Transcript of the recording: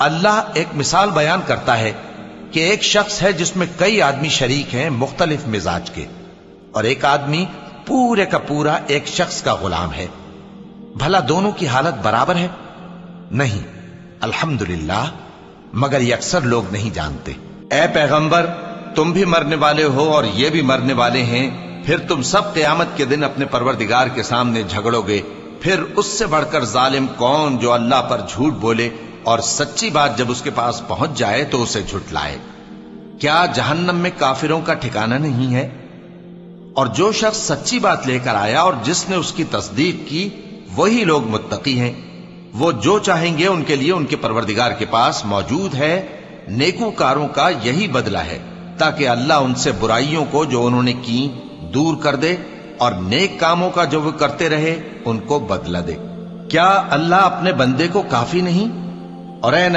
اللہ ایک مثال بیان کرتا ہے کہ ایک شخص ہے جس میں کئی آدمی شریک ہیں مختلف مزاج کے، اور ایک آدمی پورے کا پورا ایک شخص کا غلام ہے۔ بھلا دونوں کی حالت برابر ہے؟ نہیں، الحمدللہ، مگر یہ اکثر لوگ نہیں جانتے۔ اے پیغمبر، تم بھی مرنے والے ہو اور یہ بھی مرنے والے ہیں، پھر تم سب قیامت کے دن اپنے پروردگار کے سامنے جھگڑو گے۔ پھر اس سے بڑھ کر ظالم کون جو اللہ پر جھوٹ بولے اور سچی بات جب اس کے پاس پہنچ جائے تو اسے جھٹلائے۔ کیا جہنم میں کافروں کا ٹھکانہ نہیں ہے؟ اور جو شخص سچی بات لے کر آیا اور جس نے اس کی تصدیق کی، وہی لوگ متقی ہیں۔ وہ جو چاہیں گے ان کے لیے ان کے پروردگار کے پاس موجود ہے۔ نیکوکاروں کا یہی بدلہ ہے، تاکہ اللہ ان سے برائیوں کو جو انہوں نے کی دور کر دے اور نیک کاموں کا جو وہ کرتے رہے ان کو بدلہ دے۔ کیا اللہ اپنے بندے کو کافی نہیں؟ اور اے